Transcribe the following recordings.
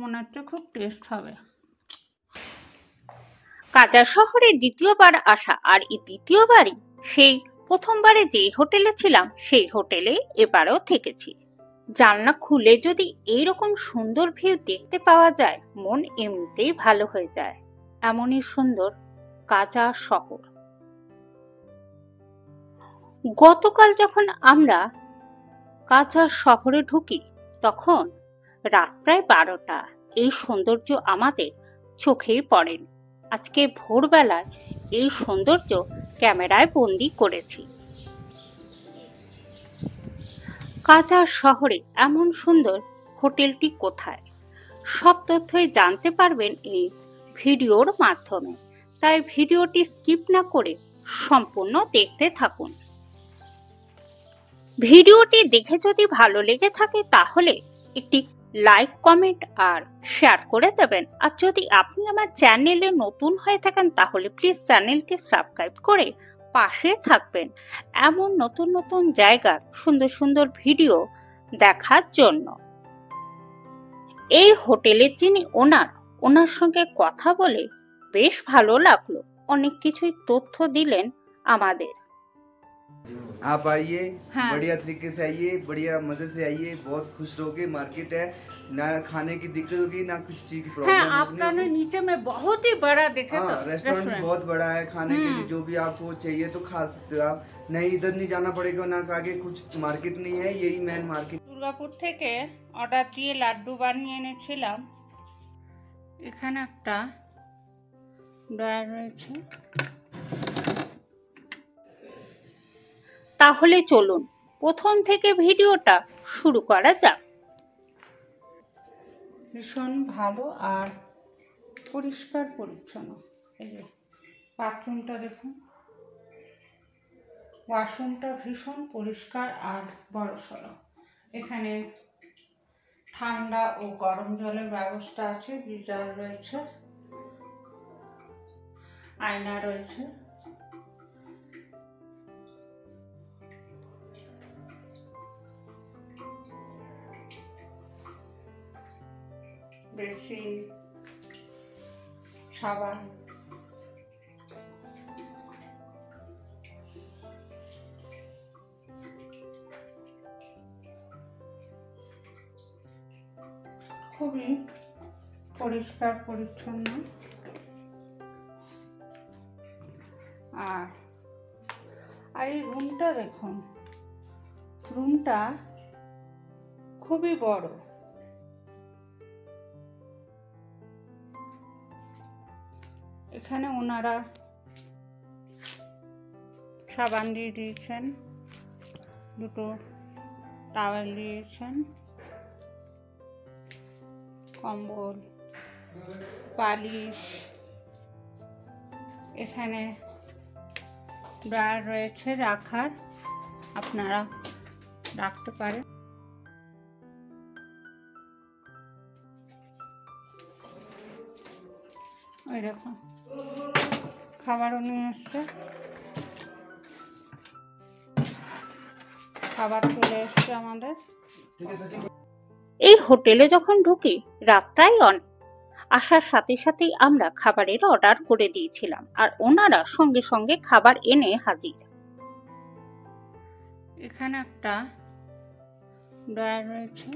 মনে হচ্ছে খুব টেস্ট হবে। কাজার শহরে দ্বিতীয়বার আসা, আর এই দ্বিতীয়বারই সেই প্রথমবারে যেই হোটেলে ছিলাম সেই হোটেলে এবারেও থেকেছি। জানলা খুলে যদি এইরকম সুন্দর ভিউ দেখতে পাওয়া যায়, মন এমনিতেই ভালো হয়ে যায়। এমনই সুন্দর কাজা শহর। গতকাল যখন আমরা কাজা শহরে ঢুকি তখন রাত প্রায় 12টা। এই সৌন্দর্য আমাদের চোখেই পড়েনি। আজকে ভোরবেলায় এই সৌন্দর্য ক্যামেরায় বন্দি করেছি। কাজা শহরে এমন সুন্দর হোটেলটি কোথায়, সব তথ্যই জানতে পারবেন এই ভিডিওর মাধ্যমে। তাই ভিডিওটি স্কিপ না করে সম্পূর্ণ দেখতে থাকুন। ভিডিওটি দেখে যদি ভালো লেগে থাকে তাহলে একটি লাইক, কমেন্ট আর শেয়ার করে দেবেন। আর যদি আপনি আমার চ্যানেলে নতুন হয়ে থাকেন তাহলে প্লিজ চ্যানেলটি সাবস্ক্রাইব করে পাশে থাকবেন এমন নতুন নতুন জায়গার সুন্দর সুন্দর ভিডিও দেখার জন্য। এই হোটেলের যিনি ওনার সঙ্গে কথা বলে বেশ ভালো লাগলো। অনেক কিছুই তথ্য দিলেন আমাদের। आप आइए, हाँ। बढ़िया तरीके से आइए, बढ़िया मजे से आइए, बहुत खुश रहोगे। मार्केट है ना, खाने की दिक्कत होगी ना किसी चीज की प्रॉब्लम हाँ, आपका ना नीचे में बहुत ही बड़ा दिखे तो हाँ, रेस्टोरेंट भी बहुत बड़ा है। खाने के लिए जो भी आपको चाहिए तो खा सकते हो आप। नहीं इधर नहीं जाना पड़ेगा, ना आगे कुछ मार्केट नहीं है, यही मेन मार्केट। দুর্গাপুর থেকে অর্ডার দিয়ে লাড্ডু বানিয়ে এনেছিলাম। এখানে একটা ড্রয়ার রয়েছে। তাহলে চলুন প্রথম থেকে ভিডিওটা শুরু করা যাক। ভীষণ ভালো আর পরিষ্কার পরিচ্ছন্ন। এই যে বাথরুমটা দেখুন, ওয়াশরুমটা ভীষণ পরিষ্কার আর বড়সড়। এখানে ঠান্ডা ও গরম জলের ব্যবস্থা আছে, গিজার রয়েছে, আয়না রয়েছে। বেশি সাবান, খুবই পরিষ্কার পরিচ্ছন্ন। আর এই রুমটা দেখুন, রুমটা খুবই বড়। এখানে ওনারা সাবান দিয়ে দিয়েছেন, দুটো টাওয়েল দিয়েছেন, কম্বল, বালিশ। এখানে ড্রয়ার রয়েছে রাখার, আপনারা রাখতে পারেন। ওই রকম খাবারও নিয়ে এসছে, খাবার চলে এসছে আমাদের। এই হোটেলে যখন ঢুকি রাত প্রায় আসার সাথে সাথেই আমরা খাবারের অর্ডার করে দিয়েছিলাম আর ওনারা সঙ্গে সঙ্গে খাবার এনে হাজির। এখানে একটা ড্রয়ার রয়েছে,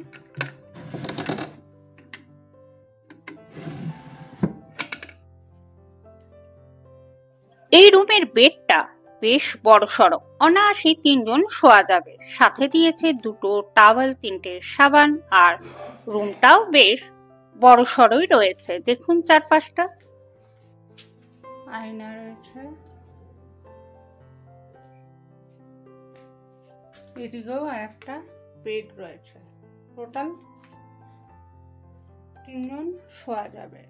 এই রুমের বেডটা বেশ বড়সড়, অনায়াসে 3 জন শোয়া যাবে। সাথে দিয়েছে দুটো টাওয়েল, 3টে সাবান, আর রুমটাও বেশ বড়সড়ই রয়েছে। দেখুন চারপাশটা। আয়না রয়েছে, এদিকেও আর একটা বেড রয়েছে। টোটাল 3 জন শোয়া যাবে।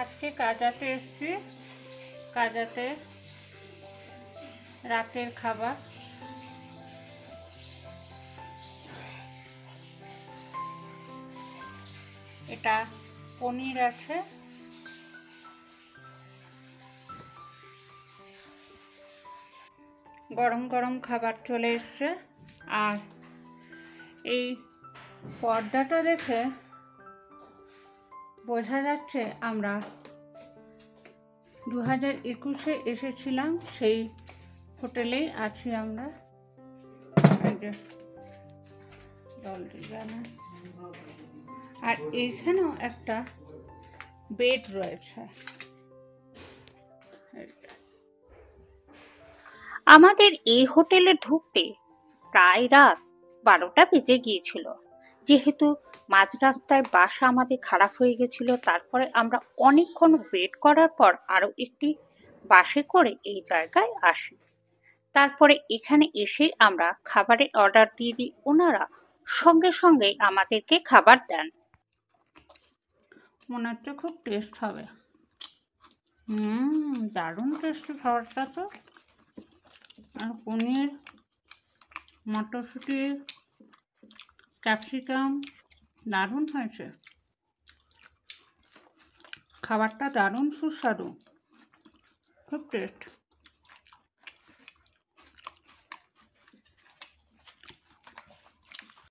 আজকে কাজাতে এসছি, কাজাতে রাতের খাবার। এটা পনির আছে, গরম গরম খাবার চলে এসছে। আর এই পর্দাটা দেখে বোঝা যাচ্ছে আমরা 2021-এ এসেছিলাম, সেই হোটেলেই আছি আমরা। আর এইখানেও একটা বেড রয়েছে। আমাদের এই হোটেলে ঢুকতে প্রায় রাত 12টা বেজে গিয়েছিল। যেহেতু মাঝ রাস্তায় বাস আমাদের খারাপ হয়ে গেছিল, তারপরে আমরা অনেকক্ষণ ওয়েট করার পর আরো একটি বাসে করে এই জায়গায় আসি। তারপরে এখানে এসে আমরা খাবারের অর্ডার দিয়ে দিই। ওনারা সঙ্গে সঙ্গে আমাদেরকে খাবার দেন। মনে হচ্ছে খুব টেস্ট হবে। দারুণ টেস্টি খাবারটা তো। আর পনির, মটরশুঁটি, ক্যাপসিকাম দারুণ হয়েছে। খাবারটা দারুণ সুস্বাদু, খুব টেস্ট।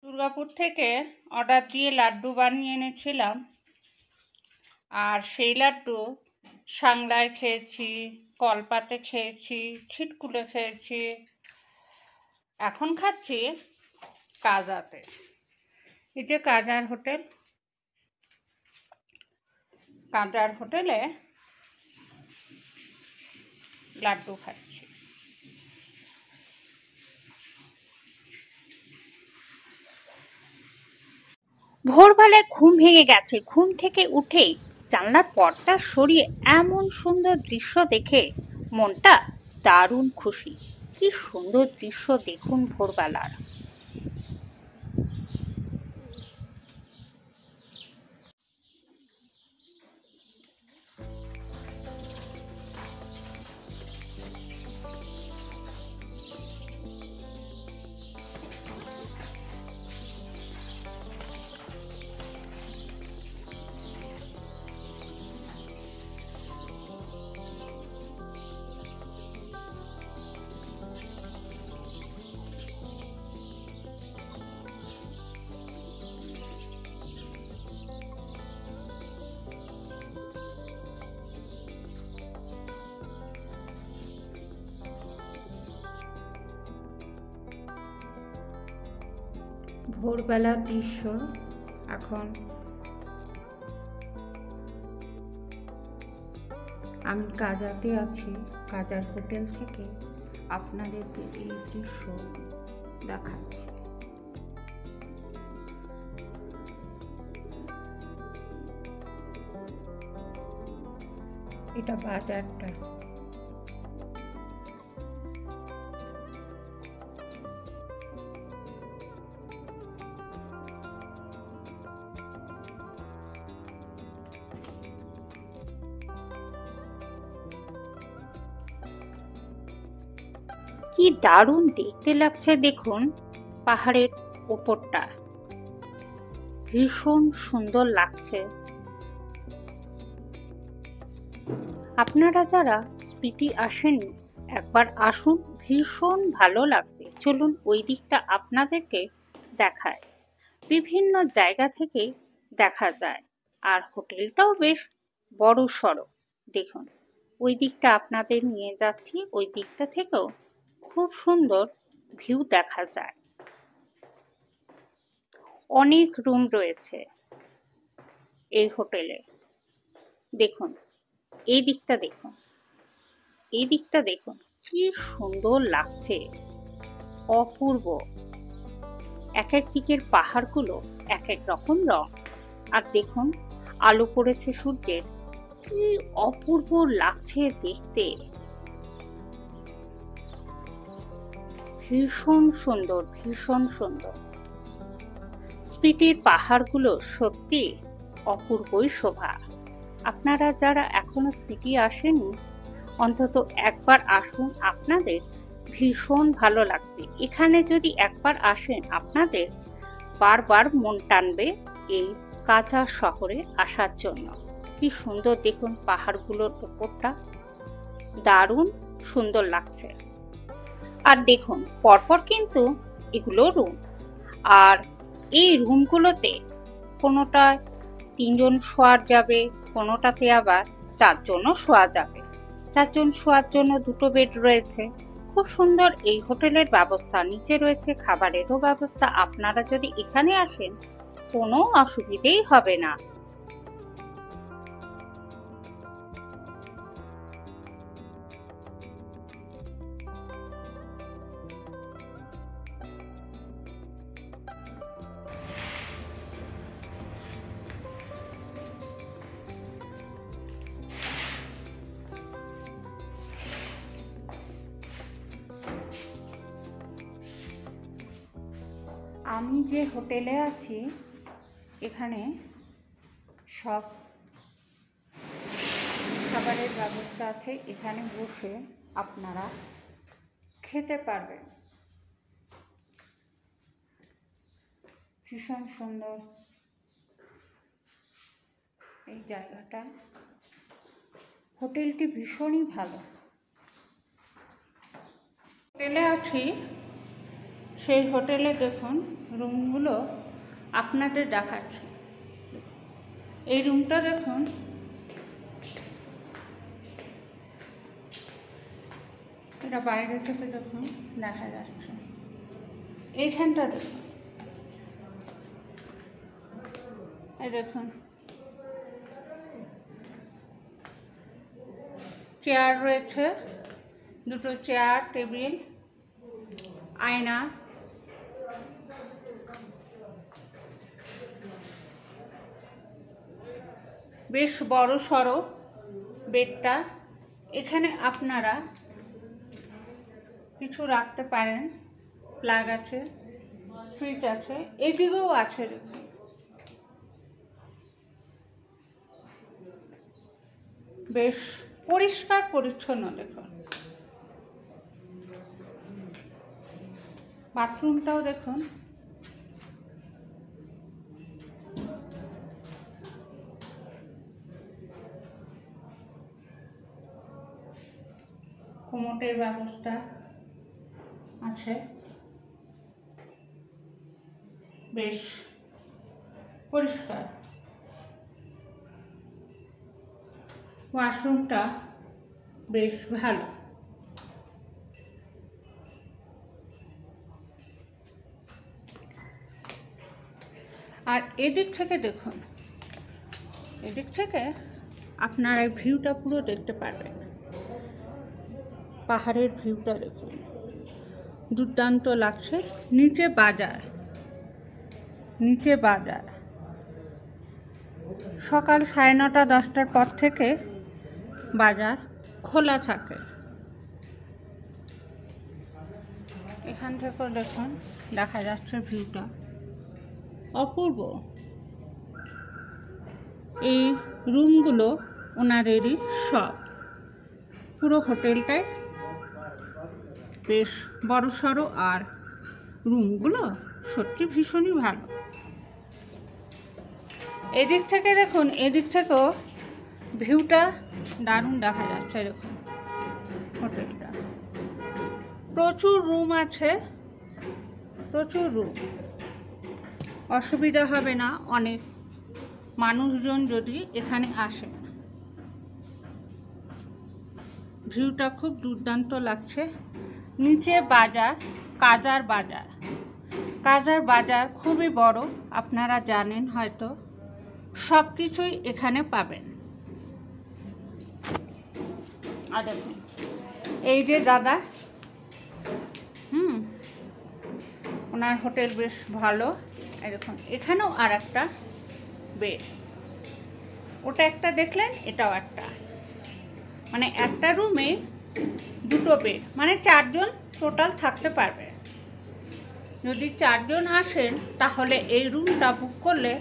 দুর্গাপুর থেকে অর্ডার দিয়ে লাড্ডু বানিয়ে এনেছিলাম। আর সেই লাড্ডু সাংলায় খেয়েছি, কলপাতে খেয়েছি, ছিটকুলে খেয়েছি, এখন খাচ্ছি কাজাতে। এই যে কাজার হোটেল, কাজার হোটেলে লাড্ডু খাচ্ছি। ভোরবেলায় ঘুম ভেঙে গেছে। ঘুম থেকে উঠেই জানলার পর্দা সরিয়ে এমন সুন্দর দৃশ্য দেখে মনটা দারুণ খুশি। কি সুন্দর দৃশ্য দেখুন ভোরবেলার। ভোরবেলার দৃশ্য। এখন আমি কাজাতে আছি। কাজার হোটেল থেকে আপনাদেরকে এই দৃশ্য দেখাচ্ছি। এটা বাজারটা। কি দারুণ দেখতে লাগছে দেখুন পাহাড়ের ওপরটা, ভীষণ সুন্দর লাগছে। আপনারা যারা স্পিতি আসেননি একবার আসুন, ভীষণ ভালো লাগবে। চলুন ওই দিকটা আপনাদেরকে দেখায়। বিভিন্ন জায়গা থেকে দেখা যায়। আর হোটেলটাও বেশ বড় সড়ো। দেখুন ওই দিকটা আপনাদের নিয়ে যাচ্ছি। ওই দিকটা থেকেও খুব সুন্দর ভিউ দেখা যায়। অনেক রুম রয়েছে এই হোটেলে। দেখুন এই দিকটা দেখুন, এই দিকটা দেখুন, কি সুন্দর লাগছে, অপূর্ব। এক এক দিকের পাহাড়গুলো এক এক রকম রং। আর দেখুন আলো পড়েছে সূর্যের, কি অপূর্ব লাগছে দেখতে। ভীষণ সুন্দর, ভীষণ সুন্দর। স্পিতির পাহাড়গুলো সত্যি অপূর্বই শোভা। আপনারা যারা এখনো স্পিতি আসেননি অন্তত একবার আসুন, আপনাদের ভীষণ ভালো লাগবে। এখানে যদি একবার আসেন আপনাদের বারবার মন টানবে এই কাজা শহরে আসার জন্য। কি সুন্দর দেখুন পাহাড়গুলোর উপরটা, দারুণ সুন্দর লাগছে। আর দেখুন পরপর কিন্তু এগুলো রুম, আর এই রুমগুলোতে কোনোটায় 3 জন শোয়া যাবে, কোনোটাতে আবার 4 জনও শোয়া যাবে। 4 জন শোয়ার জন্য 2টো বেড রয়েছে। খুব সুন্দর এই হোটেলের ব্যবস্থা। নিচে রয়েছে খাবারেরও ব্যবস্থা। আপনারা যদি এখানে আসেন কোনো অসুবিধেই হবে না। আমি যে হোটেলে আছি এখানে সব খাবারের ব্যবস্থা আছে। এখানে বসে আপনারা খেতে পারবেন। ভীষণ সুন্দর এই জায়গাটা। হোটেলটি ভীষণই ভালো। হোটেলে আছি, সেই হোটেলে দেখুন রুমগুলো আপনাদের দেখাচ্ছি। এই রুমটা দেখুন, এটা বাইরে থেকে দেখুন দেখা যাচ্ছে। এইখানটা দেখুন, এই দেখুন চেয়ার রয়েছে, 2টো চেয়ার, টেবিল, আয়না, বেশ বড় সড়ো বেডটা। এখানে আপনারা কিছু রাখতে পারেন, প্লাগ আছে, ফ্রিজ আছে, এদিকেও আছে। দেখুন বেশ পরিষ্কার পরিচ্ছন্ন। দেখুন বাথরুমটাও দেখুন, কোমোটের ব্যবস্থা আছে, বেশ পরিষ্কার। ওয়াশরুমটা বেশ ভালো। আর এদিক থেকে দেখুন, এদিক থেকে আপনারা এই ভিউটা পুরো দেখতে পারবেন। পাহাড়ের ভিউটা দেখুন, দুর্দান্ত লাগছে। নিচে বাজার, নিচে বাজার। সকাল 9:30 10টার পর থেকে বাজার খোলা থাকে। এখান থেকেও দেখুন দেখা যাচ্ছে ভিউটা অপূর্ব। এই রুমগুলো ওনাদেরই সব। পুরো হোটেলটাই বেশ বড়সড়, আর রুমগুলো সত্যি ভীষণই ভালো। এদিক থেকে দেখুন, এদিক থেকেও ভিউটা দারুণ দেখা যাচ্ছে। দেখুন হোটেলটা, প্রচুর রুম আছে, প্রচুর রুম, অসুবিধা হবে না অনেক মানুষজন যদি এখানে আসেন। ভিউটা খুব দুর্দান্ত লাগছে। নিচে বাজার, কাজার বাজার। কাজার বাজার খুবই বড়, আপনারা জানেন হয়তো। সব কিছুই এখানে পাবেন। আর দেখুন এই যে দাদা, ওনার হোটেল বেশ ভালো। এই দেখুন এখানেও আর একটা বেড, ওটা একটা দেখলেন, এটাও একটা, মানে একটা রুমে 2টো বেড, মানে 4 জন টোটাল থাকতে পারবে। যদি 4 জন আসেন তাহলে এই রুমটা বুক করলে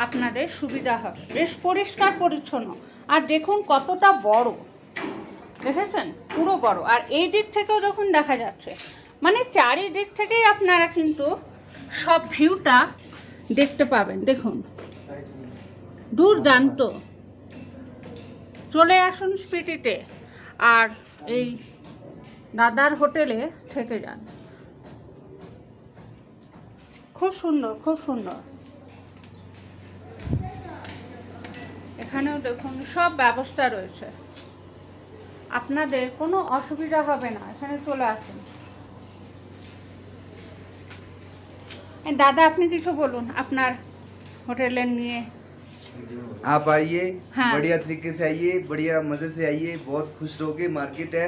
আপনাদের সুবিধা হবে। বেশ পরিষ্কার পরিচ্ছন্ন। আর দেখুন কতটা বড়, দেখেছেন পুরো বড়। আর এই দিক থেকেও দেখুন দেখা যাচ্ছে, মানে চারিদিক থেকেই আপনারা কিন্তু সব ভিউটা দেখতে পাবেন। দেখুন দুর্দান্ত। চলে আসুন স্পিতিতে। আর এই দাদার হোটেলে থেকে যান। খুব সুন্দর, খুব সুন্দর। এখানেও দেখুন সব ব্যবস্থা রয়েছে, আপনাদের কোনো অসুবিধা হবে না, এখানে চলে আসুন। দাদা আপনি কিছু বলুন আপনার হোটেলের নিয়ে। आप आइए, हाँ। बढ़िया तरीके से आइए, बढ़िया मजे से आइए, बहुत खुश रहोगे। मार्केट है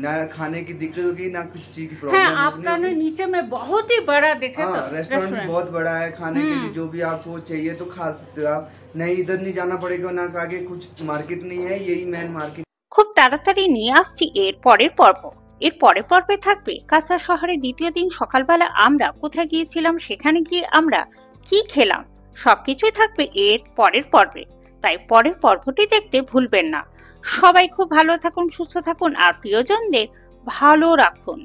ना, खाने की दिक्कत होगी ना कुछ चीज की हाँ, प्रॉब्लम आपका ना नीचे में बहुत ही बड़ा दिखे तो रेस्टोरेंट भी बहुत बड़ा है। खाने के लिए जो भी आपको चाहिए तो खा सकते हो आप। नहीं इधर नहीं जाना पड़ेगा, ना आगे कुछ मार्केट नहीं है, यही मेन मार्केट। খুব তাড়াতাড়ি নিয়ে আসছি এর পরের পর্ব। এর পরের পর্বে থাকবে কাঁচা শহরে দ্বিতীয় দিন সকালবেলা আমরা কোথায় গিয়েছিলাম, সেখানে গিয়ে আমরা কি খেলাম, সবকিছুই থাকবে এর পরের পর্বে। তাই পরের পর্বটি দেখতে ভুলবেন না। সবাই খুব ভালো থাকুন, সুস্থ থাকুন আর প্রিয়জনদের ভালো রাখুন।